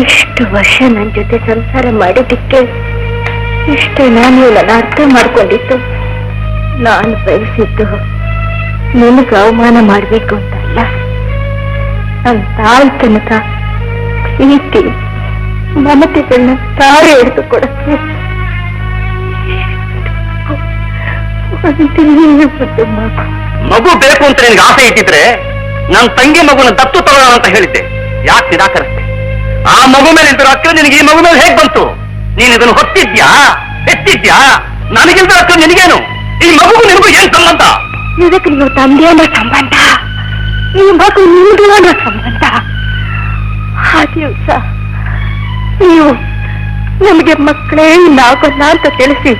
ಇಷ್ಟು ವರ್ಷ ನನ್ನ ಜೊತೆ ಸಂಸಾರ ಮಾಡಿದ್ದಕ್ಕೆ ಇಷ್ಟೇ ನಾನು ನನ್ನ ಅರ್ಥ ಮಾಡ್ಕೊಂಡಿದ್ದು. ನಾನು ಬಯಸಿದ್ದು ನಿನಗೆ ಅವಮಾನ ಮಾಡಬೇಕು ಅಂತಲ್ಲ, ನನ್ನ ತಾಯಿ ತನಕ ಪ್ರೀತಿ ಮಮತೆಗಳನ್ನ ತಾರೆ ಹಿಡಿದು ಕೊಡಕ್ಕೆ ಮಗು ಬೇಕು ಅಂತ ನಿನ್ಗೆ ಆಸೆ ಇಟ್ಟಿದ್ರೆ ನನ್ನ ತಂಗಿ ಮಗುನ ದತ್ತು ತಗೊಳ್ಳೋಣ ಅಂತ ಹೇಳಿದ್ದೆ. ಯಾಕೆ ನಿರಾಕರಿಸ್ತೆ? ಆ ಮಗು ಮೇಲೆ ಇದ್ದ ಅಕ್ಕ ನಿನಗೆ ಈ ಮಗು ಮೇಲೆ ಹೇಗ್ ಬಂತು? ನೀನ್ ಇದನ್ನು ಹೊತ್ತಿದ್ಯಾ, ಎತ್ತಿದ್ಯಾ? ನನಗಿಲ್ದ ಅಕ್ಕ ನಿನಗೇನು? ಈ ಮಗುಗೂ ನಿನಗೂ ಏನ್ ಸಂಬಂಧ? ಇದಕ್ಕೆ ನೀವು ತಂದೆ ಅನ್ನೋ ಸಂಬಂಧ, ಈ ಮಗು ನಿಮ್ದು ಅನ್ನೋ ಸಂಬಂಧ. ಆ ದಿವಸ ನೀವು ನಮಗೆ ಮಕ್ಕಳೇ ಇನ್ನಾಗೋಲ್ಲ ಅಂತ ತಿಳಿಸಿ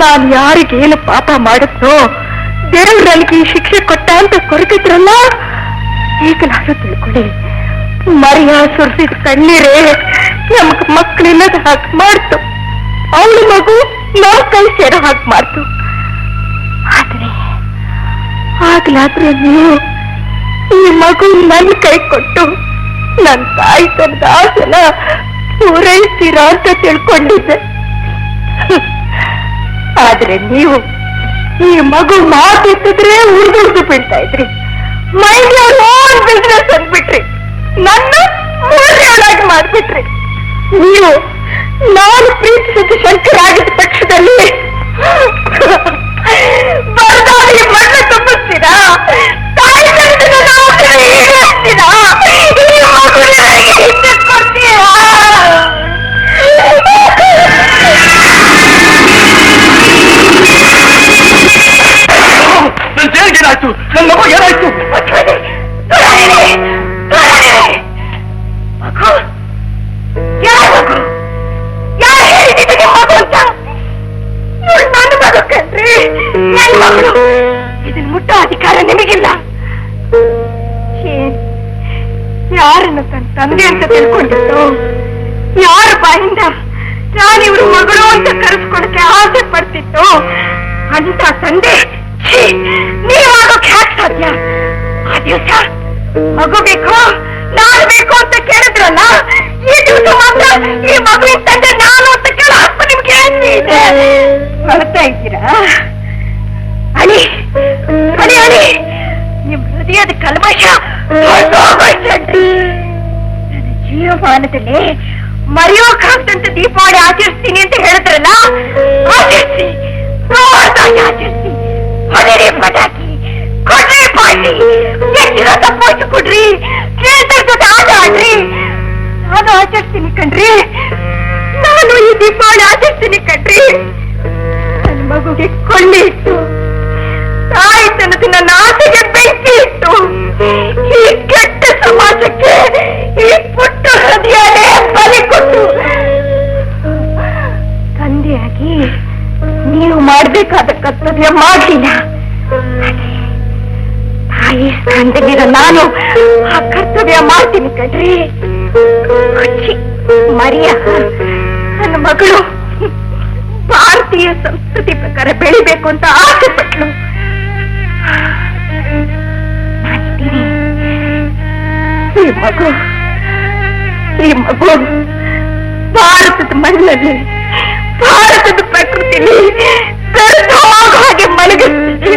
ನಾನು ಯಾರಿಗೇನು ಪಾಪ ಮಾಡಿದ್ನೋ ದೇವ್ರು ನನಗೆ ಈ ಶಿಕ್ಷೆ ಕೊಟ್ಟ ಅಂತ ಕೊರಗಿದ್ರಲ್ಲ, ಈಗ ನಾನು ತಿಳ್ಕೊಳ್ಳಿ. ಮರಿಯ ಸುರಿಸಿದ ಕಣ್ಣೀರೇ ನಮಗ್ ಮಕ್ಕಳಿಲ್ಲದ ಹಾಗೆ ಮಾಡ್ತು, ಅವಳ ಮಗು ನಾವು ಕೈ ಸೇರೋ ಹಾಗೆ ಮಾಡ್ತು. ಆದ್ರೆ ಆಗ್ಲಾದ್ರೆ ನೀವು ಈ ಮಗು ನನ್ನ ಕೈ ಕೊಟ್ಟು ನನ್ನ ತಾಯಿ ತನದ ಆಸೆನ ಪೂರೈಸ್ತೀರಾ ಅಂತ ತಿಳ್ಕೊಂಡಿದ್ದೆ. ಆದ್ರೆ ನೀವು ಈ ಮಗು ಮಾತಿತ್ತಿದ್ರೆ ಉಳಿದು ಬಿಡ್ತಾ ಇದ್ರಿ. ಮೈಂಡ್ ಯುವರ್ ಓನ್ ಬಿಸ್ನೆಸ್ ಅಂದ್ಬಿಟ್ರಿ, ನನ್ನ ಮೂರನೇವಳಾಗಿ ಮಾಡ್ಬಿಟ್ರಿ. ನೀವು ನಾನು ಪ್ರೀತಿಸಿದ ಶಂಕರ ಆಗಿದ್ದ ಪಕ್ಷದಲ್ಲಿ ಬರ್ದಾಗಿ ಮಣ್ಣು ತುಂಬಿಸ್ತೀರಾ? ತಾಯಿ ಏನಾಯ್ತು? ಇದನ್ನು ಮುಟ್ಟೋ ಅಧಿಕಾರ ನಿಮಗಿಲ್ಲ. ಯಾರನ್ನು ತನ್ನ ತಂದೆ ಅಂತ ತಿಳ್ಕೊಂಡಿತ್ತು? ಯಾರ ಬಾಯಿಂದ ನಾನಿವ್ರ ಮಗಳು ಅಂತ ಕರೆಸ್ಕೊಳಕ್ಕೆ ಆಸೆ ಪಡ್ತಿತ್ತು? ಅಂತ ತಂದೆ ನೀವಾಗೋಕೆ ಹ್ಯಾಕ್ ಸಾಧ್ಯ? ಆ ದಿವಸ ಮಗು ಬೇಕು, ನಾನು ಬೇಕು ಅಂತ ಕೇಳಿದ್ರಲ್ಲ, ಈ ದಿವಸ ಮಾತ್ರ ಈ ಮಗುವಿನ ತಂದೆ ನಾನು ಅಂತ ಕೇಳೋ ಹಕ್ಕು ನಿಮ್ಗೆ ಇದೆ. ಬರ್ತಾ ಇದ್ದೀರಾ? ಅಳಿ ಅಳಿ ಅಳಿ, ನಿಮ್ ಹೃದಯದ ಕಲ್ಮಶ ನನ್ನ ಜೀವಮಾನದಲ್ಲಿ ಮರೆಯೋಕಾಗ್ದಂತ ದೀಪಾವಳಿ ಆಚರಿಸ್ತೀನಿ ಅಂತ ಹೇಳಿದ್ರಲ್ಲ, ಆಚರಿಸಿ, ಆಚರಿಸಿ. ಹೊಡೆರಿ ಪಟಾಕಿ, ಕೊಡ್ರಿ ಪಾಟಿ, ಎಷ್ಟಿರೋ ತಪ್ಪೋಚು ಕೊಡ್ರಿ, ಸ್ನೇಹಿತರ ಜೊತೆ ಆಟ ಆಡ್ರಿ. ನಾನು ಆಚರಿಸ್ತೀನಿ ಕಣ್ರಿ, ನಾನು ಈ ದೀಪಾವಳಿ ಆಚರಿಸ್ತೀನಿ ಕಣ್ರಿ. ನನ್ನ ಮಗುಗೆ ಕೊಳ್ಳಿ ಇಟ್ಟು, ತಾಯಿತನದ ನನ್ನ ಆಸೆಗೆ ಬೆಂಕಿ ಇಟ್ಟು, ಈ ಕೆಟ್ಟ ಸಮಾಜಕ್ಕೆ ಈ ಪುಟ್ಟ ಹೃದಯನೇ ಬಲಿ ಕೊಟ್ಟು, ತಂದೆಯಾಗಿ ನೀವು ಮಾಡಬೇಕಾದ ಕರ್ತವ್ಯ ಮಾಡಲಿಲ್ಲ. ತಾಯಿ ಸ್ಥಾನದಲ್ಲಿರೋ ನಾನು ಆ ಕರ್ತವ್ಯ ಮಾಡ್ತೀನಿ ಕಣ್ರಿ. ಮರಿಯ ನನ್ನ ಮಗಳು ಭಾರತೀಯ ಸಂಸ್ಕೃತಿ ಪ್ರಕಾರ ಬೆಳಿಬೇಕು ಅಂತ ಆಸೆ ಪಟ್ಲು. ಈ ಮಗು ಭಾರತದ ಮಣ್ಣಲ್ಲಿ, ಭಾರತದ ಪ್ರಕೃತಿಲಿ ಬೆರೆತು ಹೋಗೋ ಹಾಗೆ ಮಲಗಿಸ್ತೀನಿ,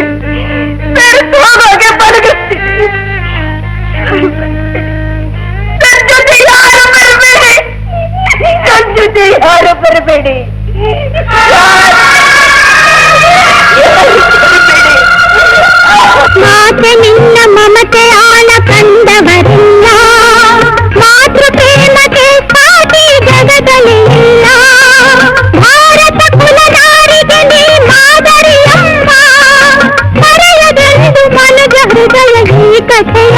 ಬೆರೆತು ಹೋಗೋ ಹಾಗೆ ಮಲಗಿಸ್ತೀನಿ. ನನ್ನ ಜೊತೆ ಯಾರು ಬರಬೇಡಿ, ನನ್ನ ಜೊತೆ ಯಾರು ಬರಬೇಡಿ. ಮಾತೆ ನಿನ್ನ ಮಮತೆ ಆಳ ಕಂಡವರಿಲ್ಲ, ಮಾತೃ ಪ್ರೇಮಕ್ಕೆ ಸಾಟಿ ಜಗದಲ್ಲಿ ಇಲ್ಲ. ಭಾರತ ಕುಲನಾರಿಗೆ ನೀ ಮಾದರಿಯಮ್ಮ, ಮರೆಯದೆಂದು ಮನದ ಹೃದಯ ಈ ಕಥೆಯ